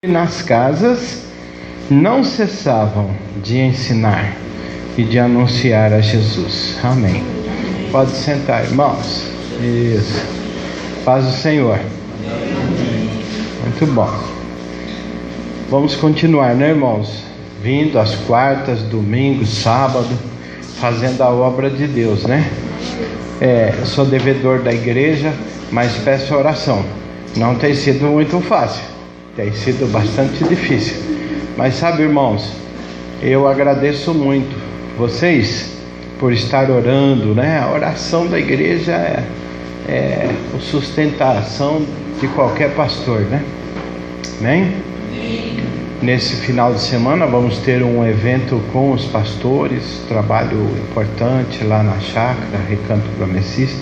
nas casas não cessavam de ensinar e de anunciar a Jesus. Amém. Pode sentar, irmãos. Isso. Paz do Senhor. Muito bom. Vamos continuar, né, irmãos? Vindo às quartas, domingos, sábado, fazendo a obra de Deus, né? Eu sou devedor da igreja, mas peço oração. Não tem sido muito fácil, tem sido bastante difícil. Mas sabe, irmãos, eu agradeço muito vocês por estar orando, né? A oração da igreja é a sustentação de qualquer pastor, né? Amém? Nesse final de semana vamos ter um evento com os pastores, trabalho importante lá na chácara Recanto Promessista,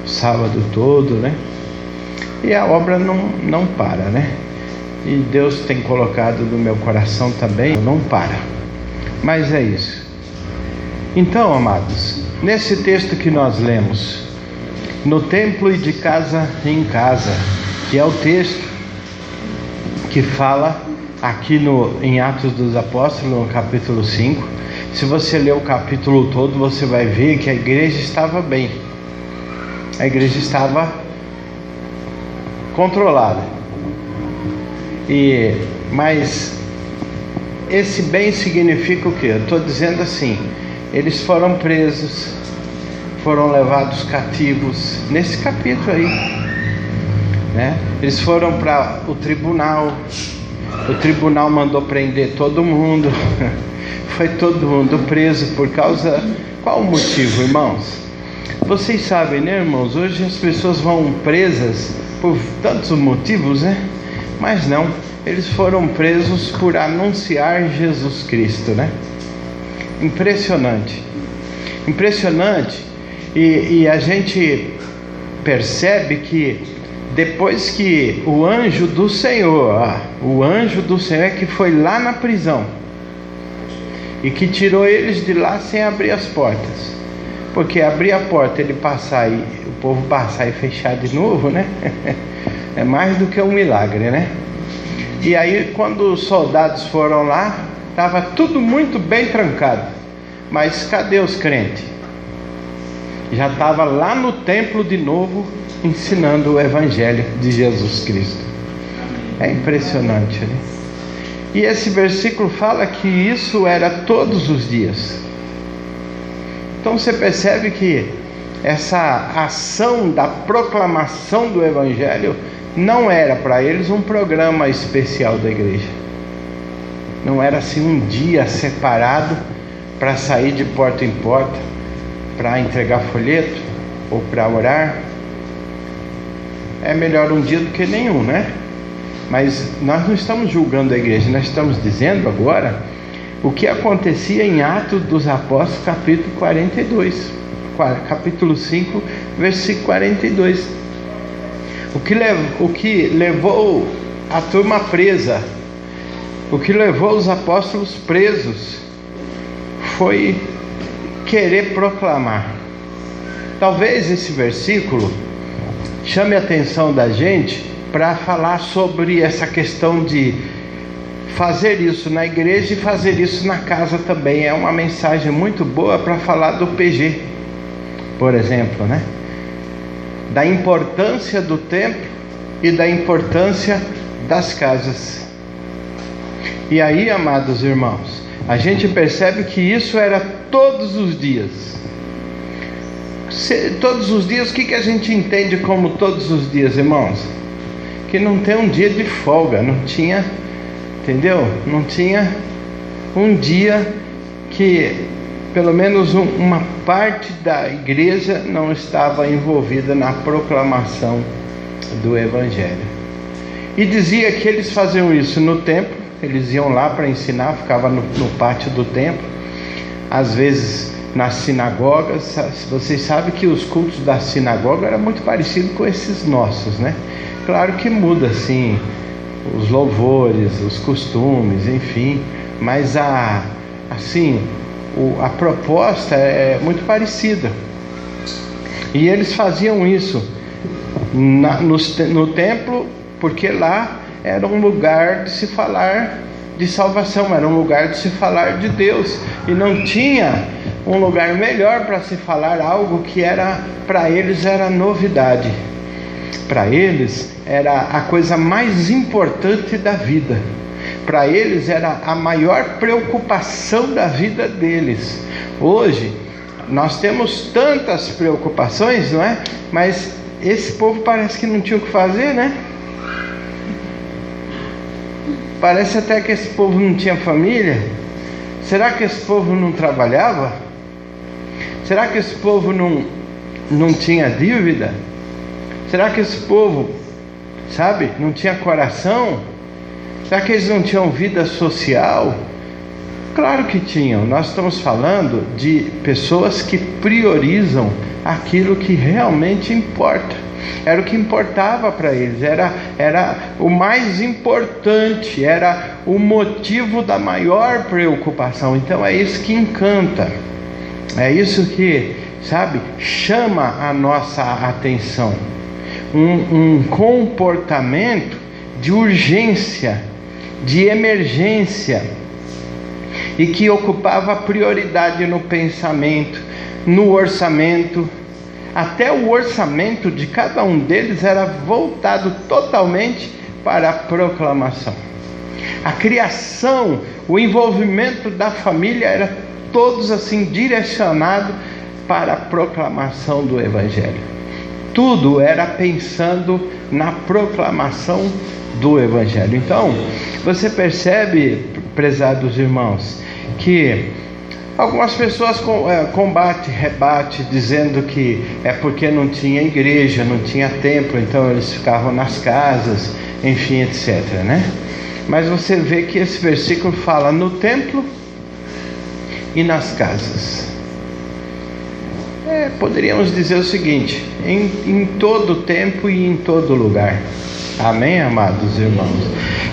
o sábado todo, né? E a obra não para, né? E Deus tem colocado no meu coração também, não para. Mas é isso. Então, amados, nesse texto que nós lemos, no templo e de casa em casa, que é o texto que fala aqui em Atos dos Apóstolos, no capítulo 5. Se você ler o capítulo todo, você vai ver que a igreja estava bem. A igreja estava controlada. Mas esse bem significa o quê? Eu estou dizendo assim, eles foram presos, foram levados cativos, nesse capítulo aí, né? Eles foram para o tribunal mandou prender todo mundo, foi todo mundo preso por causa, qual o motivo, irmãos? Vocês sabem, né, irmãos, hoje as pessoas vão presas por tantos motivos, né? Mas não, eles foram presos por anunciar Jesus Cristo, né? Impressionante, e a gente percebe que depois que o anjo do Senhor é que foi lá na prisão e que tirou eles de lá sem abrir as portas, porque abrir a porta, ele passar e o povo passar e fechar de novo, né? É mais do que um milagre, né? E aí quando os soldados foram lá, estava tudo muito bem trancado, mas cadê os crentes? Já estava lá no templo de novo, ensinando o Evangelho de Jesus Cristo. É impressionante, né? E esse versículo fala que isso era todos os dias. Então você percebe que essa ação da proclamação do Evangelho não era para eles um programa especial da igreja. Não era assim um dia separado para sair de porta em porta, para entregar folheto ou para orar. É melhor um dia do que nenhum, né? Mas nós não estamos julgando a igreja, nós estamos dizendo agora o que acontecia em Atos dos Apóstolos, capítulo 5, versículo 42. O que levou a turma presa, o que levou os apóstolos presos, foi querer proclamar. Talvez esse versículo chame a atenção da gente para falar sobre essa questão de fazer isso na igreja e fazer isso na casa também. É uma mensagem muito boa para falar do PG, por exemplo, né? Da importância do templo e da importância das casas. E aí, amados irmãos, a gente percebe que isso era todos os dias. Todos os dias, o que a gente entende como todos os dias, irmãos? Que não tem um dia de folga, não tinha, entendeu? Não tinha um dia que pelo menos uma parte da igreja não estava envolvida na proclamação do Evangelho. E dizia que eles faziam isso no templo, eles iam lá para ensinar, ficavam no pátio do templo, às vezes nas sinagogas. Vocês sabem que os cultos da sinagoga eram muito parecidos com esses nossos, né? Claro que muda assim os louvores, os costumes, enfim, mas a proposta é muito parecida. E eles faziam isso no templo, porque lá era um lugar de se falar de salvação, era um lugar de se falar de Deus, e não tinha um lugar melhor para se falar algo que era, para eles, era novidade. Para eles era a coisa mais importante da vida. Para eles era a maior preocupação da vida deles. Hoje nós temos tantas preocupações, não é? Mas esse povo parece que não tinha o que fazer, né? Parece até que esse povo não tinha família. Será que esse povo não trabalhava? Será que esse povo não tinha dívida? Será que esse povo, sabe, não tinha coração? Será que eles não tinham vida social? Claro que tinham. Nós estamos falando de pessoas que priorizam aquilo que realmente importa. Era o que importava para eles, era o mais importante, era o motivo da maior preocupação. Então é isso que encanta, é isso que, sabe, chama a nossa atenção. Um comportamento de urgência, de emergência, e que ocupava prioridade no pensamento, no orçamento. Até o orçamento de cada um deles era voltado totalmente para a proclamação. A criação, o envolvimento da família era todos assim direcionado para a proclamação do Evangelho. Tudo era pensando na proclamação do Evangelho. Então, você percebe, prezados irmãos, que algumas pessoas rebate, dizendo que é porque não tinha igreja, não tinha templo, então eles ficavam nas casas, enfim, etc, né? Mas você vê que esse versículo fala no templo e nas casas. Poderíamos dizer o seguinte: em todo tempo e em todo lugar. Amém, amados irmãos?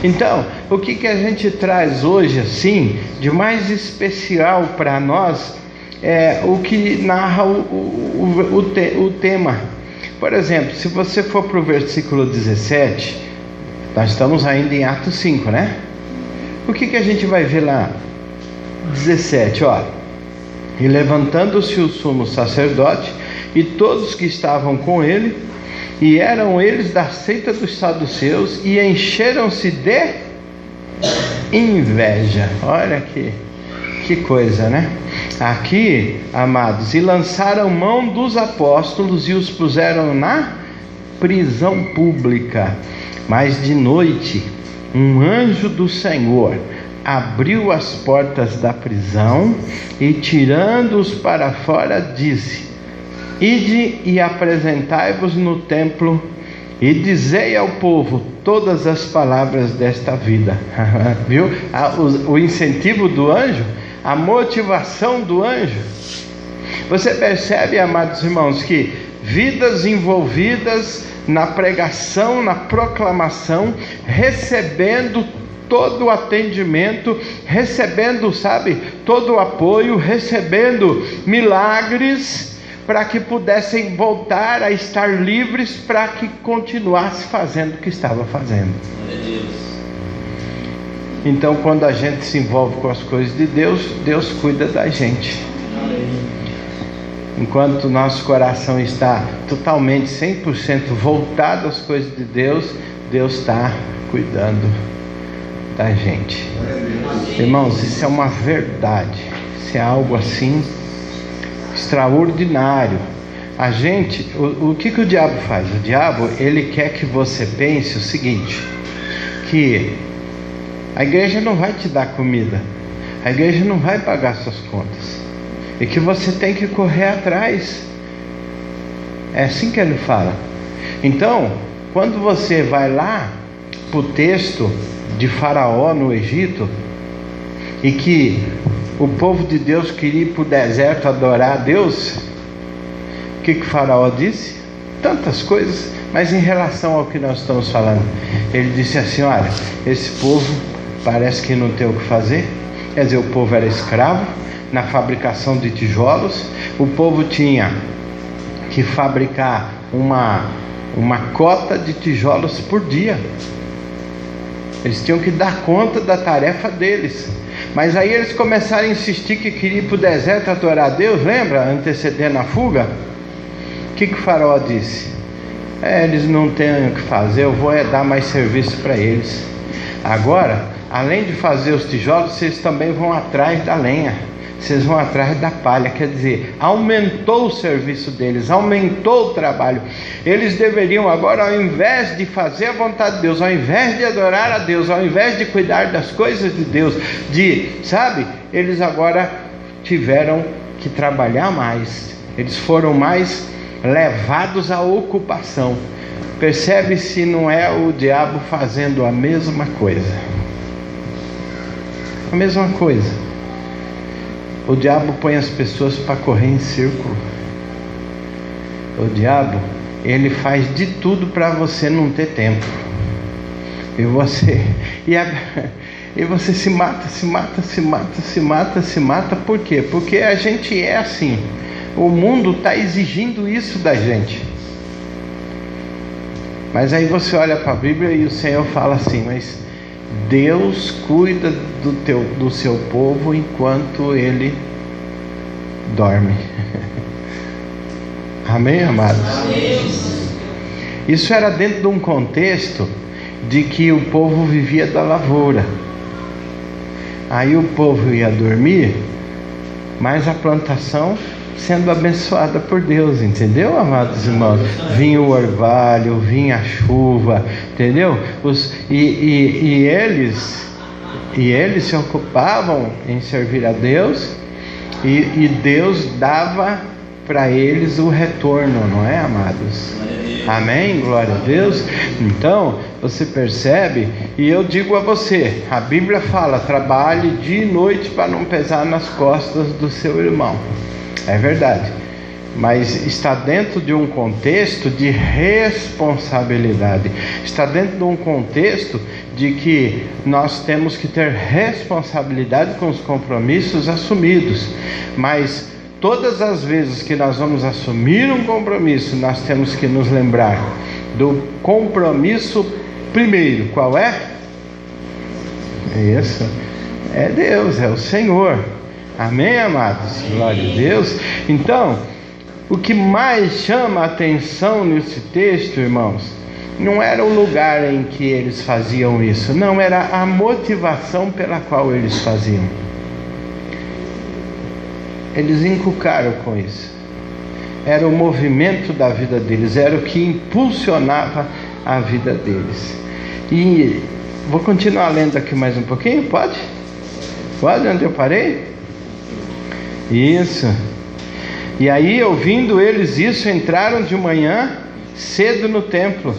Então, o que a gente traz hoje, assim, de mais especial para nós, é o que narra o tema. Por exemplo, se você for para o versículo 17, nós estamos ainda em Atos 5, né? O que a gente vai ver lá? 17, ó. E levantando-se o sumo sacerdote e todos que estavam com ele, e eram eles da seita dos saduceus, e encheram-se de inveja. Olha que coisa, né? Aqui, amados, e lançaram mão dos apóstolos e os puseram na prisão pública. Mas de noite, um anjo do Senhor abriu as portas da prisão e, tirando-os para fora, disse: Ide e apresentai-vos no templo e dizei ao povo todas as palavras desta vida. Viu? O incentivo do anjo, a motivação do anjo. Você percebe, amados irmãos, que vidas envolvidas na pregação, na proclamação, recebendo todo o atendimento, recebendo, sabe, todo o apoio, recebendo milagres, para que pudessem voltar a estar livres, para que continuasse fazendo o que estava fazendo. Então, quando a gente se envolve com as coisas de Deus, Deus cuida da gente. Enquanto nosso coração está totalmente 100% voltado às coisas de Deus, Deus está cuidando da gente. Irmãos, isso é uma verdade. Isso é algo assim extraordinário. A gente, o que o diabo faz? O diabo, ele quer que você pense o seguinte: que a igreja não vai te dar comida, a igreja não vai pagar suas contas, e que você tem que correr atrás. É assim que ele fala. Então, quando você vai lá para o texto de Faraó no Egito, e que o povo de Deus queria ir para o deserto adorar a Deus, o que Faraó disse? Tantas coisas, mas em relação ao que nós estamos falando, ele disse assim: olha, esse povo parece que não tem o que fazer. Quer dizer, o povo era escravo na fabricação de tijolos, o povo tinha que fabricar uma cota de tijolos por dia. Eles tinham que dar conta da tarefa deles. Mas aí eles começaram a insistir que queriam ir para o deserto adorar a Deus, lembra? Antecedendo a fuga. O que o faraó disse? Eles não têm o que fazer, eu vou dar mais serviço para eles. Agora, além de fazer os tijolos, vocês também vão atrás da lenha. Vocês vão atrás da palha, quer dizer, aumentou o serviço deles, aumentou o trabalho. Eles deveriam agora, ao invés de fazer a vontade de Deus, ao invés de adorar a Deus, ao invés de cuidar das coisas de Deus, eles agora tiveram que trabalhar mais. Eles foram mais levados à ocupação. Percebe se não é o diabo fazendo a mesma coisa? A mesma coisa. O diabo põe as pessoas para correr em círculo. O diabo, ele faz de tudo para você não ter tempo. E você se mata. Por quê? Porque a gente é assim. O mundo está exigindo isso da gente. Mas aí você olha para a Bíblia e o Senhor fala assim: mas Deus cuida do seu povo enquanto ele dorme. Amém, amados? Amém. Isso era dentro de um contexto de que o povo vivia da lavoura. Aí o povo ia dormir, mas a plantação sendo abençoada por Deus, entendeu, amados irmãos? Vinha o orvalho, vinha a chuva, entendeu? E eles se ocupavam em servir a Deus, e Deus dava para eles o retorno, não é, amados? Amém? Glória a Deus. Então, você percebe, e eu digo a você, a Bíblia fala: trabalhe dia e noite para não pesar nas costas do seu irmão. É verdade, mas está dentro de um contexto de responsabilidade, está dentro de um contexto de que nós temos que ter responsabilidade com os compromissos assumidos. Mas todas as vezes que nós vamos assumir um compromisso, nós temos que nos lembrar do compromisso primeiro. Qual é? Isso é Deus, é o Senhor. Amém, amados? Glória a Deus. Então, o que mais chama a atenção nesse texto, irmãos, não era o lugar em que eles faziam isso, não, era a motivação pela qual eles faziam. Eles encucaram com isso. Era o movimento da vida deles, era o que impulsionava a vida deles. E vou continuar lendo aqui mais um pouquinho, pode? Pode, onde eu parei? Isso. E aí, ouvindo eles isso, entraram de manhã cedo no templo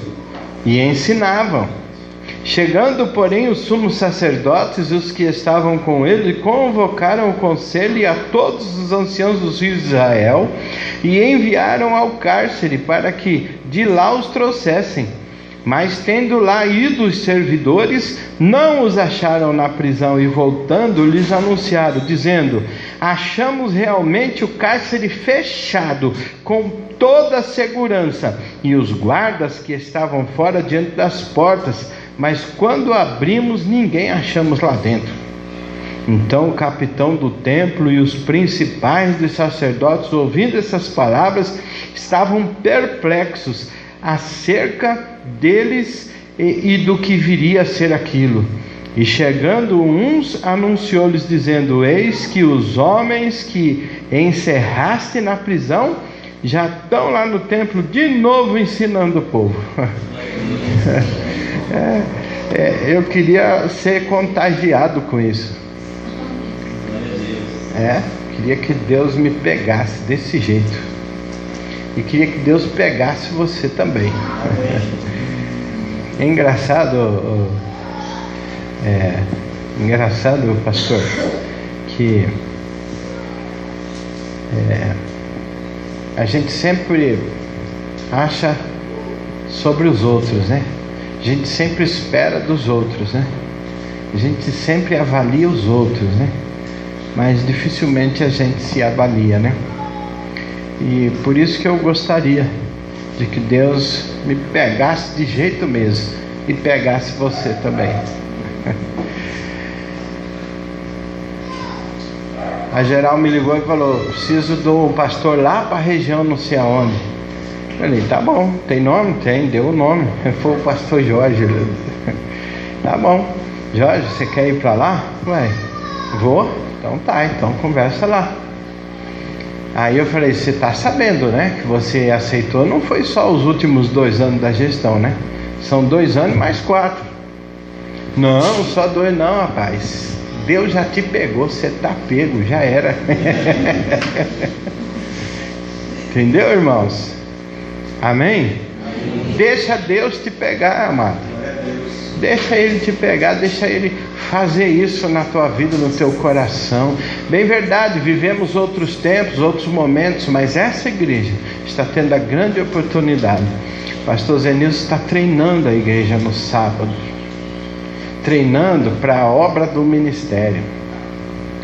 e ensinavam. Chegando, porém, os sumos sacerdotes e os que estavam com ele convocaram o conselho e a todos os anciãos dos filhos de Israel e enviaram ao cárcere para que de lá os trouxessem. Mas tendo lá ido os servidores, não os acharam na prisão, e voltando lhes anunciaram, dizendo: achamos realmente o cárcere fechado, com toda a segurança, e os guardas que estavam fora diante das portas, mas quando abrimos, ninguém achamos lá dentro. Então o capitão do templo e os principais dos sacerdotes, ouvindo essas palavras, estavam perplexos acerca deles e do que viria a ser aquilo. E chegando uns, anunciou-lhes dizendo: eis que os homens que encerraste na prisão já estão lá no templo de novo ensinando o povo. Eu queria ser contagiado com isso. Queria que Deus me pegasse desse jeito. E queria que Deus pegasse você também. É engraçado, pastor, que a gente sempre acha sobre os outros, né? A gente sempre espera dos outros, né? A gente sempre avalia os outros, né? Mas dificilmente a gente se avalia, né? E por isso que eu gostaria de que Deus me pegasse de jeito mesmo e pegasse você também. A geral me ligou e falou: preciso do pastor lá para a região não sei aonde. Eu falei: tá bom, tem nome? Tem, deu o nome. Foi o pastor Jorge. Tá bom, Jorge, você quer ir para lá? Ué, vou? Então tá, então conversa lá. Aí eu falei: você tá sabendo, né, que você aceitou, não foi só os últimos 2 anos da gestão, né? São 2 anos mais 4. Não, só 2 não, rapaz. Deus já te pegou, você tá pego, já era. Entendeu, irmãos? Amém? Deixa Deus te pegar, amado. Deixa Ele te pegar, deixa Ele fazer isso na tua vida, no teu coração. Bem verdade, vivemos outros tempos, outros momentos, mas essa igreja está tendo a grande oportunidade. Pastor Zenilson está treinando a igreja no sábado, treinando para a obra do ministério.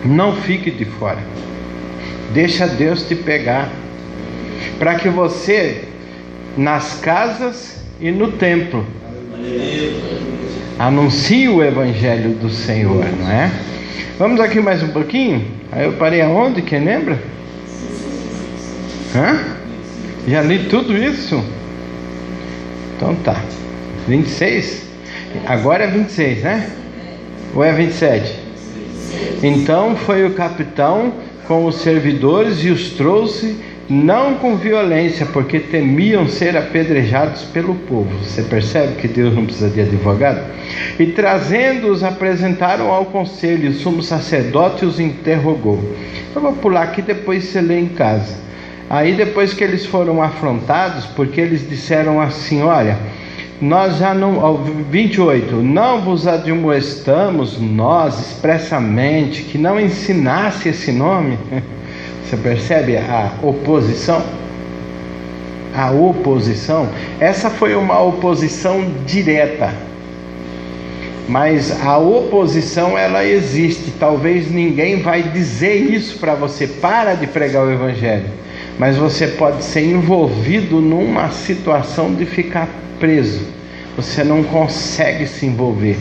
Não fique de fora. Deixa Deus te pegar, para que você, nas casas e no templo, anuncie o evangelho do Senhor, não é? Vamos aqui mais um pouquinho. Aí eu parei aonde? Quem lembra? Já li tudo isso? Então tá. 26? Agora é 26, né? Ou é 27? Então foi o capitão com os servidores e os trouxe, não com violência, porque temiam ser apedrejados pelo povo. Você percebe que Deus não precisa de advogado? E trazendo-os, apresentaram ao conselho, e o sumo sacerdote os interrogou. Eu vou pular aqui, depois você lê em casa. Aí depois que eles foram afrontados, porque eles disseram assim: olha, nós já não, 28, não vos admoestamos nós expressamente que não ensinasse esse nome. Você percebe a oposição? A oposição, essa foi uma oposição direta, mas a oposição ela existe. Talvez ninguém vai dizer isso para você: para de pregar o evangelho, mas você pode ser envolvido numa situação de ficar preso. Você não consegue se envolver,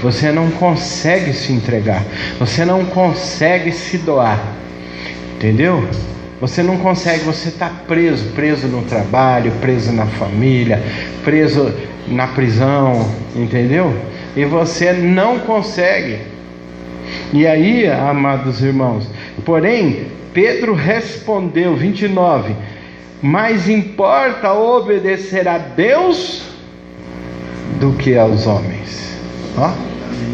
você não consegue se entregar, você não consegue se doar, entendeu? Você não consegue, você está preso no trabalho, preso na família, preso na prisão, entendeu? E você não consegue. E aí, amados irmãos, porém Pedro respondeu, 29, mais importa obedecer a Deus do que aos homens.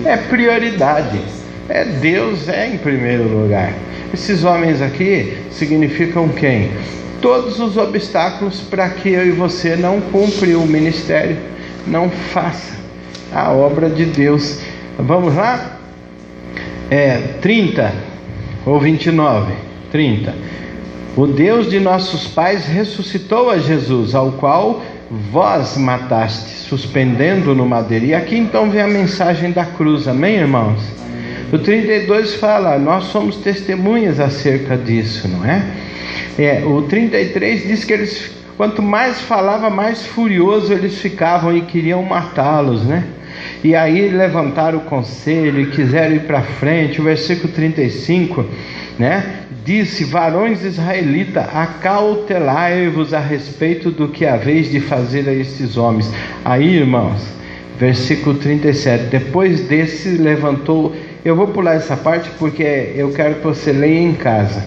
É prioridade, Deus em primeiro lugar. Esses homens aqui significam quem? Todos os obstáculos para que eu e você não cumpra o ministério, não faça a obra de Deus. Vamos lá? 30 ou 29? 30. O Deus de nossos pais ressuscitou a Jesus, ao qual vós mataste, suspendendo no madeiro. E aqui então vem a mensagem da cruz, amém, irmãos? O 32 fala: nós somos testemunhas acerca disso, não é? O 33 diz que eles, quanto mais falava, mais furioso eles ficavam e queriam matá-los, né? E aí levantaram o conselho e quiseram ir para frente. O versículo 35, né? Disse: varões israelitas, acautelai-vos a respeito do que haveis de fazer a estes homens. Aí, irmãos, versículo 37, depois desse levantou. Eu vou pular essa parte porque eu quero que você leia em casa.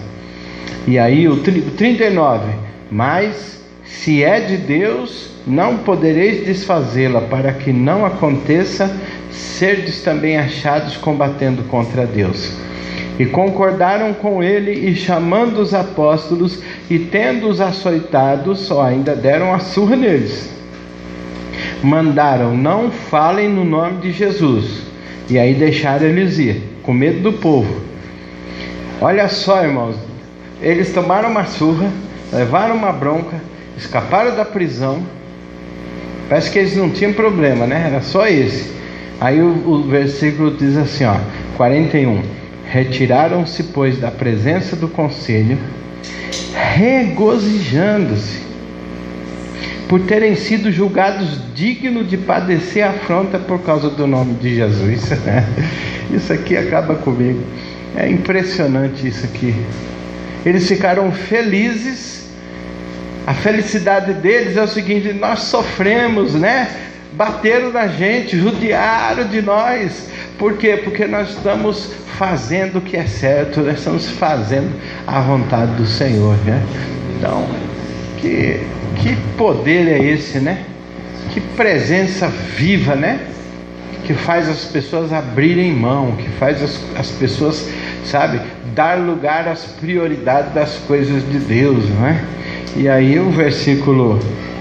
E aí o 39, mas se é de Deus, não podereis desfazê-la, para que não aconteça serdes também achados combatendo contra Deus. E concordaram com ele, e chamando os apóstolos, e tendo-os açoitados, ainda deram a surra neles. Mandaram: não falem no nome de Jesus. E aí deixaram eles ir, com medo do povo. Olha só, irmãos, eles tomaram uma surra, levaram uma bronca, escaparam da prisão. Parece que eles não tinham problema, né? Era só esse. Aí o versículo diz assim, 41. Retiraram-se, pois, da presença do conselho, regozijando-se por terem sido julgados dignos de padecer afronta por causa do nome de Jesus. Isso aqui acaba comigo. É impressionante isso aqui. Eles ficaram felizes. A felicidade deles é o seguinte: nós sofremos, né? Bateram na gente, judiaram de nós. Por quê? Porque nós estamos fazendo o que é certo, nós estamos fazendo a vontade do Senhor, né? Então, que poder é esse, né? Que presença viva, né? Que faz as pessoas abrirem mão, que faz as pessoas, sabe, dar lugar às prioridades das coisas de Deus, não é? E aí o versículo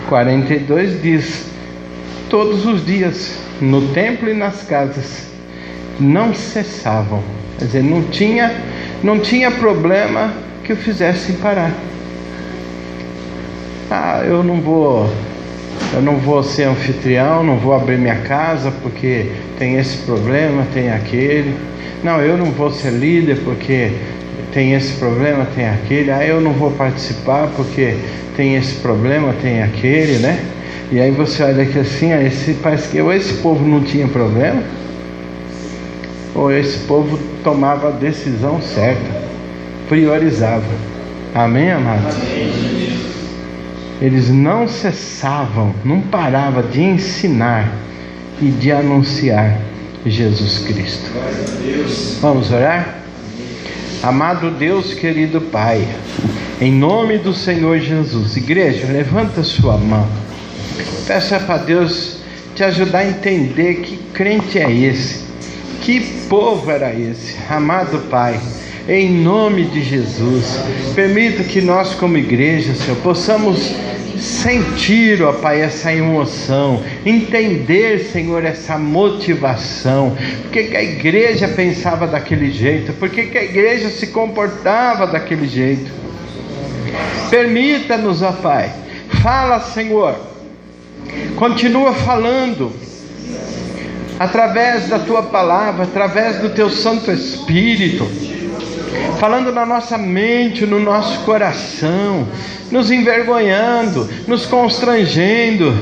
42 diz: todos os dias, no templo e nas casas, não cessavam. Quer dizer, não tinha problema que o fizessem parar. Eu não vou ser anfitrião, não vou abrir minha casa porque tem esse problema, tem aquele. Não, eu não vou ser líder porque tem esse problema, tem aquele. Eu não vou participar porque tem esse problema, tem aquele, né? E aí você olha aqui assim, parece que ou esse povo não tinha problema, ou esse povo tomava a decisão certa, priorizava. Amém, amados? Eles não cessavam, não paravam de ensinar e de anunciar Jesus Cristo. Vamos orar? Amado Deus, querido Pai, em nome do Senhor Jesus, igreja, levanta sua mão. Peça para Deus te ajudar a entender que crente é esse, que povo era esse. Amado Pai, em nome de Jesus, permita que nós como igreja, Senhor, possamos sentir, ó Pai, essa emoção, entender, Senhor, essa motivação. Por que a igreja pensava daquele jeito? Por que a igreja se comportava daquele jeito? Permita-nos, ó Pai. Fala, Senhor. Continua falando através da Tua palavra, através do Teu Santo Espírito, falando na nossa mente, no nosso coração, nos envergonhando, nos constrangendo,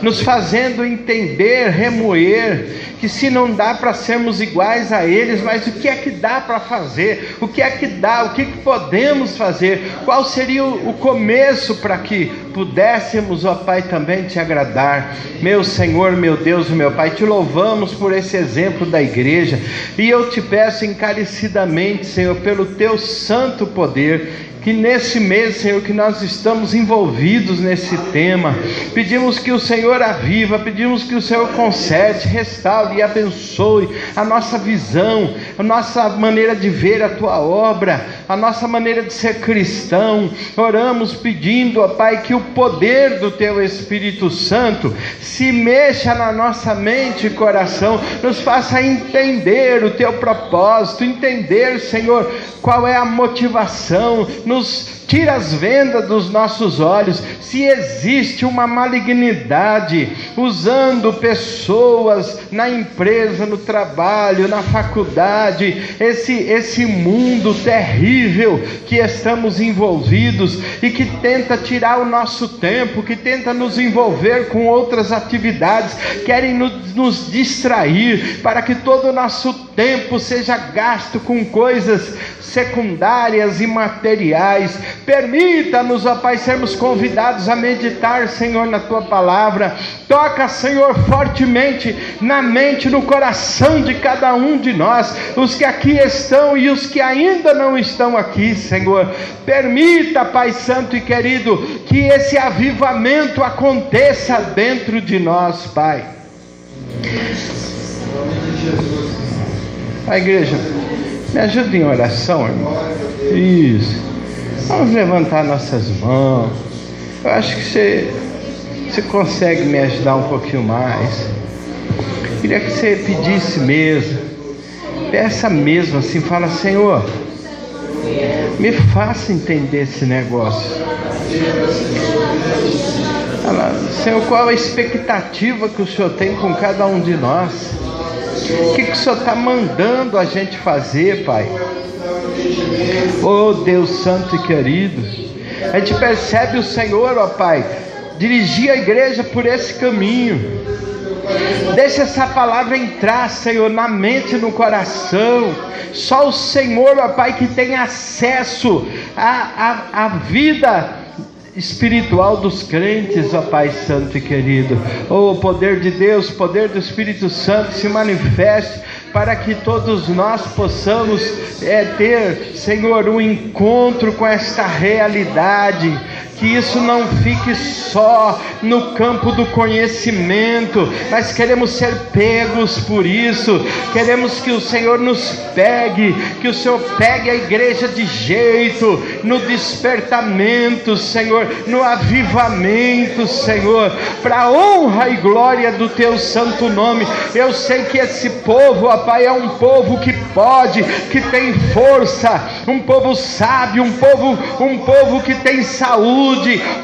nos fazendo entender, remoer, que se não dá para sermos iguais a eles, mas o que é que dá para fazer? O que é que dá? O que podemos fazer? Qual seria o começo para que pudéssemos, ó Pai, também te agradar? Meu Senhor, meu Deus, meu Pai, te louvamos por esse exemplo da igreja, e eu te peço encarecidamente, Senhor, pelo teu santo poder, que nesse mês, Senhor, que nós estamos envolvidos nesse tema, pedimos que o Senhor aviva, pedimos que o Senhor conserte, restaure e abençoe a nossa visão, a nossa maneira de ver a Tua obra, a nossa maneira de ser cristão. Oramos pedindo, ó Pai, que o poder do Teu Espírito Santo se mexa na nossa mente e coração, nos faça entender o Teu propósito, entender, Senhor, qual é a motivação, nos tira as vendas dos nossos olhos. Se existe uma malignidade usando pessoas na empresa, no trabalho, na faculdade, esse mundo terrível que estamos envolvidos e que tenta tirar o nosso tempo, que tenta nos envolver com outras atividades, querem nos distrair para que todo o nosso tempo seja gasto com coisas secundárias e materiais. Permita-nos, ó Pai, sermos convidados a meditar, Senhor, na Tua palavra. Toca, Senhor, fortemente na mente, no coração de cada um de nós, os que aqui estão e os que ainda não estão aqui, Senhor. Permita, Pai Santo e querido, que esse avivamento aconteça dentro de nós, Pai. A igreja, me ajuda em oração, irmão. Isso. Vamos levantar nossas mãos. Eu acho que você consegue me ajudar um pouquinho mais. Queria que você pedisse mesmo. Peça mesmo assim, fala: Senhor, me faça entender esse negócio. Fala: Senhor, qual a expectativa que o Senhor tem com cada um de nós? O que o Senhor está mandando a gente fazer, Pai? Oh Deus santo e querido, a gente percebe o Senhor, ó Pai, dirigir a igreja por esse caminho. Deixa essa palavra entrar, Senhor, na mente e no coração. Só o Senhor, ó Pai, que tem acesso à vida espiritual dos crentes, ó Pai Santo e querido. O poder de Deus, o poder do Espírito Santo se manifeste, para que todos nós possamos ter, Senhor, um encontro com esta realidade. Que isso não fique só no campo do conhecimento, mas queremos ser pegos por isso. Queremos que o Senhor nos pegue, que o Senhor pegue a igreja de jeito, no despertamento, Senhor, no avivamento, Senhor, para a honra e glória do Teu santo nome. Eu sei que esse povo, ó Pai, é um povo que pode, que tem força, um povo sábio, um povo que tem saúde,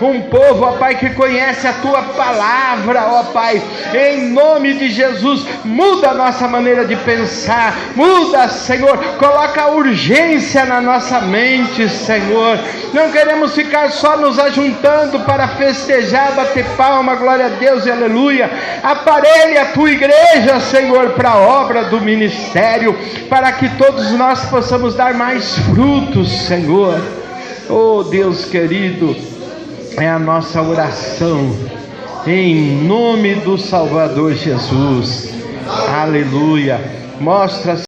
um povo, ó Pai, que conhece a Tua palavra, ó Pai. Em nome de Jesus, muda a nossa maneira de pensar, muda, Senhor, coloca urgência na nossa mente, Senhor. Não queremos ficar só nos ajuntando para festejar, bater palma, glória a Deus e aleluia. Aparelha a Tua igreja, Senhor, para a obra do ministério, para que todos nós possamos dar mais frutos, Senhor. Oh Deus querido, é a nossa oração, em nome do Salvador Jesus. Aleluia. Mostra